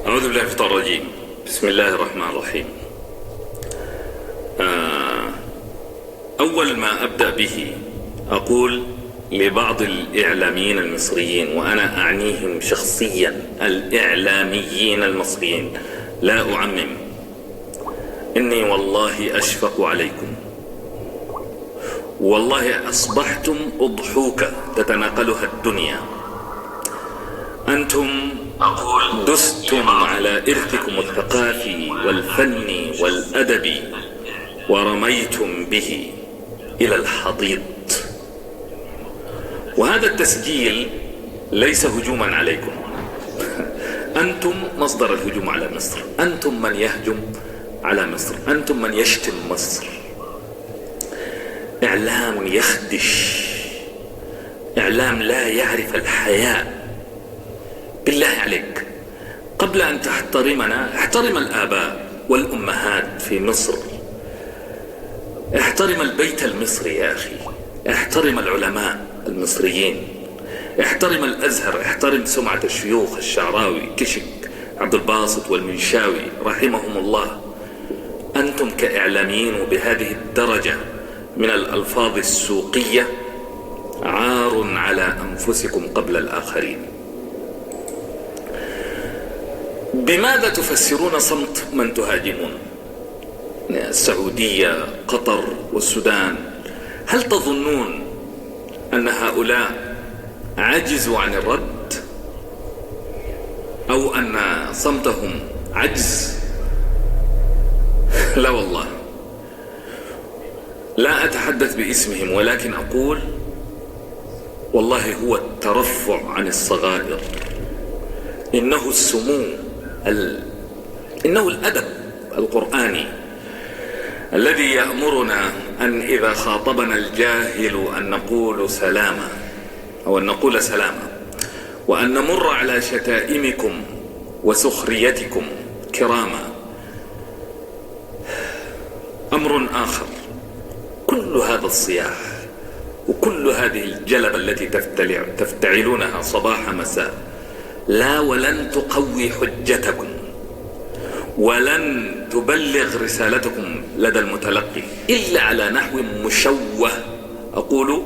أعوذ بالله من الشيطان الرجيم. بسم الله الرحمن الرحيم. أول ما أبدأ به أقول لبعض الإعلاميين المصريين، وأنا أعنيهم شخصيا، الإعلاميين المصريين لا أعمم، إني والله أشفق عليكم، والله أصبحتم أضحوكة تتناقلها الدنيا. أنتم دستم على إرثكم الثقافي والفني والأدبي ورميتم به إلى الحضيض. وهذا التسجيل ليس هجوما عليكم، أنتم مصدر الهجوم على مصر، أنتم من يهجم على مصر، أنتم من يشتم مصر. إعلام يخدش، إعلام لا يعرف الحياء. بالله عليك، قبل أن تحترمنا احترم الآباء والأمهات في مصر، احترم البيت المصري يا أخي، احترم العلماء المصريين، احترم الأزهر، احترم سمعة الشيوخ الشعراوي، كشك، عبد الباسط والمنشاوي رحمهم الله. أنتم كإعلاميين وبهذه الدرجة من الألفاظ السوقية عار على أنفسكم قبل الآخرين. بماذا تفسرون صمت من تهاجمون؟ السعودية، قطر والسودان، هل تظنون أن هؤلاء عجزوا عن الرد؟ أو أن صمتهم عجز؟ لا والله، لا أتحدث باسمهم، ولكن أقول والله هو الترفع عن الصغائر، إنه السمو، إنه الأدب القرآني الذي يأمرنا أن إذا خاطبنا الجاهل أن نقول سلاما، أو أن نقول سلاما، وأن نمر على شتائمكم وسخريتكم كراما. أمر آخر، كل هذا الصياح وكل هذه الجلبة التي تفتعلونها صباح مساء لا ولن تقوي حجتكم، ولن تبلغ رسالتكم لدى المتلقي إلا على نحو مشوه. أقول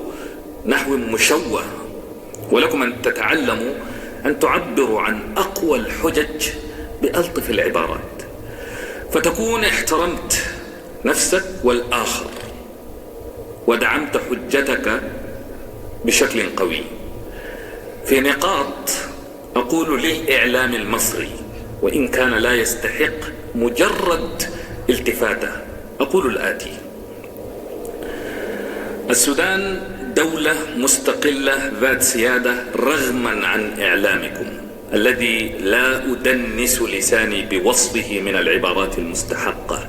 نحو مشوه، ولكم أن تتعلموا أن تعبروا عن أقوى الحجج بألطف العبارات، فتكون احترمت نفسك والآخر ودعمت حجتك بشكل قوي. في نقاط أقول للإعلام المصري، وإن كان لا يستحق مجرد التفاتة، أقول الآتي: السودان دولة مستقلة ذات سيادة رغما عن إعلامكم الذي لا أدنس لساني بوصفه من العبارات المستحقة.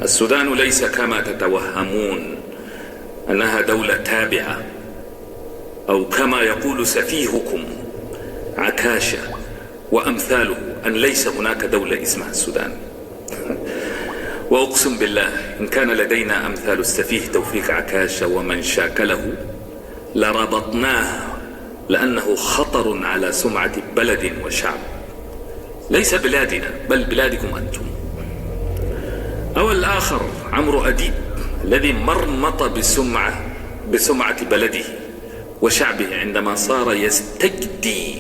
السودان ليس كما تتوهمون أنها دولة تابعة، أو كما يقول سفيهكم عكاشة وأمثاله أن ليس هناك دولة اسمها السودان. وأقسم بالله إن كان لدينا أمثال السفيه توفيق عكاشة ومن شاكله لربطناه، لأنه خطر على سمعة بلد وشعب، ليس بلادنا بل بلادكم أنتم. أو الآخر عمرو أديب الذي مرمط بسمعة بلده وشعبه عندما صار يستجدي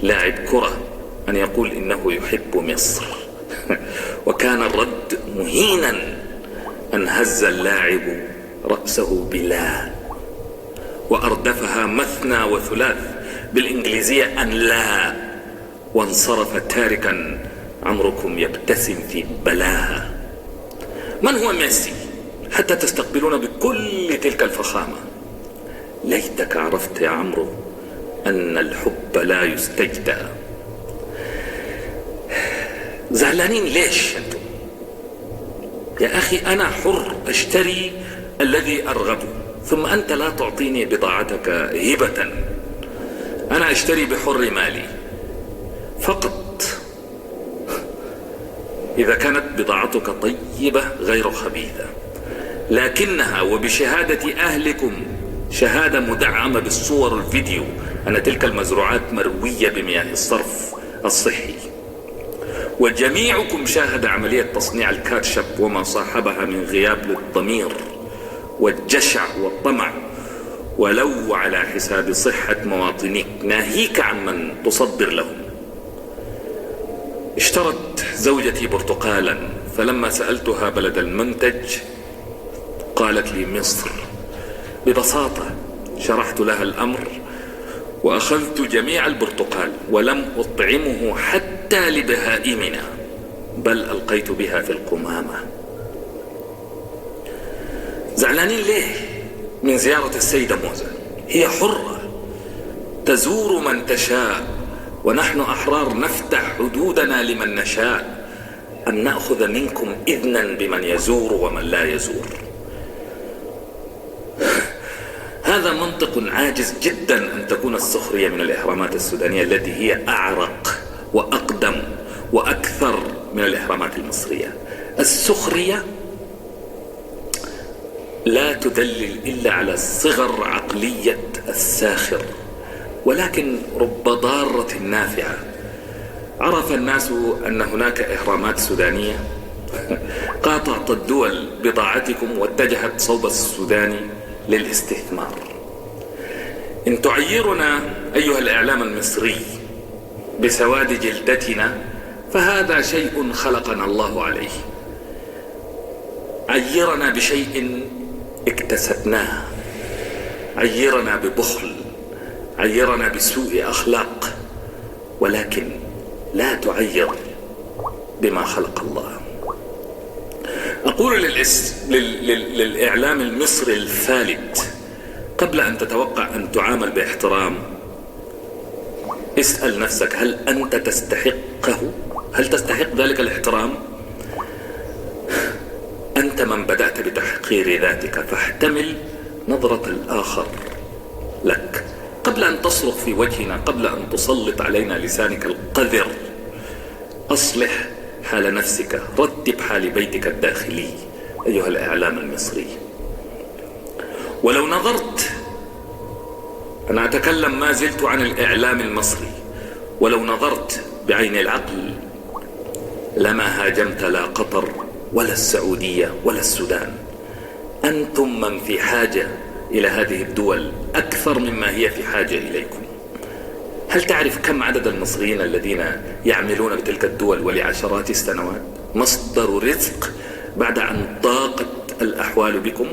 لاعب كرة أن يقول إنه يحب مصر وكان الرد مهينا أن هز اللاعب رأسه بلا، وأردفها مثنى وثلاث بالإنجليزية أن لا، وانصرف تاركا عمركم يبتسم في بلاها. من هو ميسي حتى تستقبلون بكل تلك الفخامة؟ ليتك عرفت يا عمرو أن الحب لا يستجدى. زعلانين ليش أنتم؟ يا أخي أنا حر أشتري الذي أرغبه، ثم أنت لا تعطيني بضاعتك هبة، أنا أشتري بحر مالي فقط إذا كانت بضاعتك طيبة غير خبيثة، لكنها وبشهادة أهلكم شهادة مدعمة بالصور والفيديو أن تلك المزروعات مروية بمياه الصرف الصحي. وجميعكم شاهد عملية تصنيع الكاتشب وما صاحبها من غياب للضمير والجشع والطمع، ولو على حساب صحة مواطنيك، ناهيك عن من تصدر لهم. اشترت زوجتي برتقالا، فلما سألتها بلد المنتج قالت لي مصر. ببساطة شرحت لها الأمر وأخذت جميع البرتقال ولم أطعمه حتى لبهائمنا، بل ألقيت بها في القمامة. زعلانين ليه من زيارة السيدة موزة؟ هي حرة تزور من تشاء، ونحن أحرار نفتح حدودنا لمن نشاء، أم نأخذ منكم إذنا بمن يزور ومن لا يزور؟ هذا منطق عاجز جدا أن تكون السخرية من الإهرامات السودانية التي هي أعرق وأقدم وأكثر من الإهرامات المصرية. السخرية لا تدلل إلا على صغر عقلية الساخر، ولكن رب ضارة نافعة. عرف الناس أن هناك إهرامات سودانية، قاطعت الدول بضاعتكم واتجهت صوب السودان للاستثمار. إن تعيرنا أيها الإعلام المصري بسواد جلدتنا فهذا شيء خلقنا الله عليه. عيرنا بشيء اكتسبناه، عيرنا ببخل، عيرنا بسوء أخلاق، ولكن لا تعير بما خلق الله. أقول للإعلام المصري الفالت، قبل أن تتوقع أن تعامل باحترام اسأل نفسك، هل أنت تستحقه؟ هل تستحق ذلك الاحترام؟ أنت من بدأت بتحقير ذاتك، فاحتمل نظرة الآخر لك قبل أن تصرخ في وجهنا، قبل أن تسلط علينا لسانك القذر. أصلح حال نفسك، رتب حال بيتك الداخلي أيها الإعلام المصري. ولو نظرت، أنا أتكلم ما زلت عن الإعلام المصري، ولو نظرت بعين العقل لما هاجمت لا قطر ولا السعودية ولا السودان. أنتم من في حاجة إلى هذه الدول أكثر مما هي في حاجة إليكم. هل تعرف كم عدد المصريين الذين يعملون بتلك الدول ولعشرات السنوات؟ مصدر رزق بعد أن ضاقت الأحوال بكم.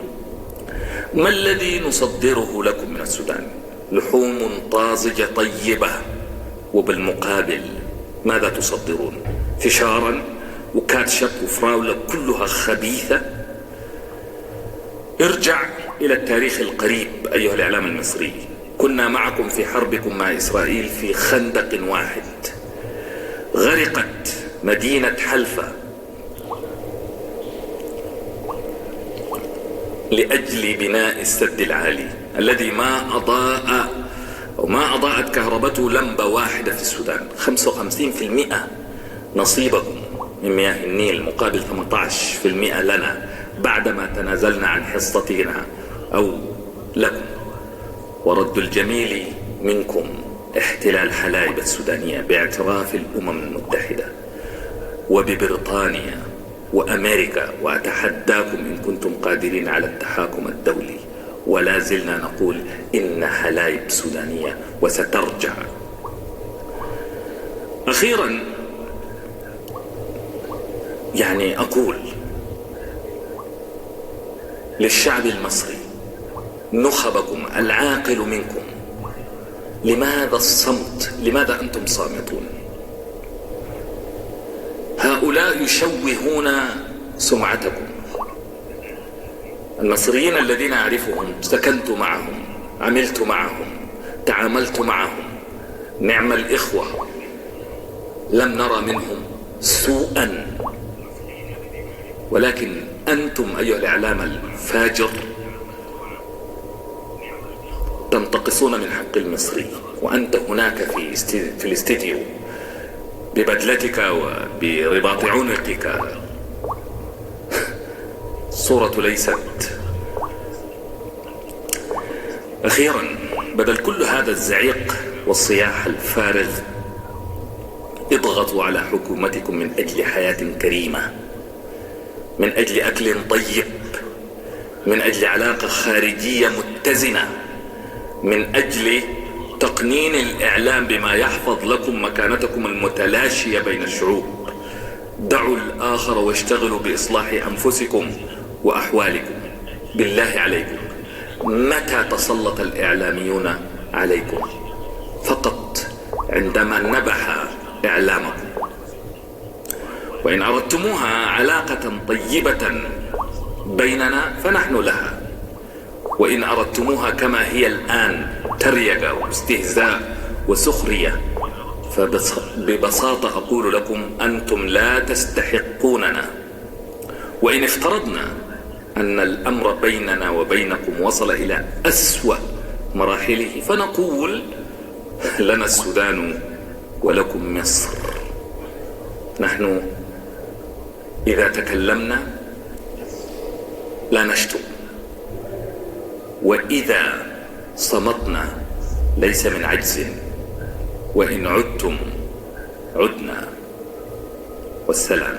ما الذي نصدره لكم من السودان؟ لحوم طازجة طيبة، وبالمقابل ماذا تصدرون؟ فشارا وكاتشب وفراولة كلها خبيثة. ارجع إلى التاريخ القريب أيها الإعلام المصري. كنا معكم في حربكم مع إسرائيل في خندق واحد. غرقت مدينة حلفا لأجل بناء السد العالي الذي ما أضاءت كهربته لمبة واحدة في السودان. 55% نصيبكم من مياه النيل مقابل 18% لنا بعدما تنازلنا عن حصتنا أو لكم. ورد الجميل منكم احتلال حلايب السودانية باعتراف الأمم المتحدة وببريطانيا وأمريكا، وأتحداكم إن كنتم قادرين على التحاكم الدولي. ولا زلنا نقول إن حلايب سودانية وسترجع. أخيرا أقول للشعب المصري، نخبكم العاقل منكم، لماذا الصمت؟ لماذا أنتم صامتون؟ هؤلاء يشوهون سمعتكم. المصريين الذين أعرفهم، سكنت معهم، عملت معهم، تعاملت معهم، نعم الإخوة، لم نرى منهم سوءا. ولكن أنتم أيها الإعلام الفاجر تنتقصون من حق المصري، وأنت هناك في الاستديو ببدلتك وبرباط عنقك. الصورة ليست. أخيرا، بدل كل هذا الزعيق والصياح الفارغ، اضغطوا على حكومتكم من أجل حياة كريمة، من أجل أكل طيب، من أجل علاقة خارجية متزنة، من أجل تقنين الإعلام بما يحفظ لكم مكانتكم المتلاشية بين الشعوب. دعوا الآخر واشتغلوا بإصلاح أنفسكم وأحوالكم. بالله عليكم، متى تسلط الإعلاميون عليكم؟ فقط عندما نبح إعلامكم. وإن أردتموها علاقة طيبة بيننا فنحن لها، وإن أردتموها كما هي الآن تريقة واستهزاء وسخرية فببساطة أقول لكم أنتم لا تستحقوننا. وإن افترضنا أن الأمر بيننا وبينكم وصل إلى أسوأ مراحله فنقول لنا السودان ولكم مصر. نحن إذا تكلمنا لا نشتم، وإذا صمتنا ليس من عجز، وإن عدتم عدنا. والسلام.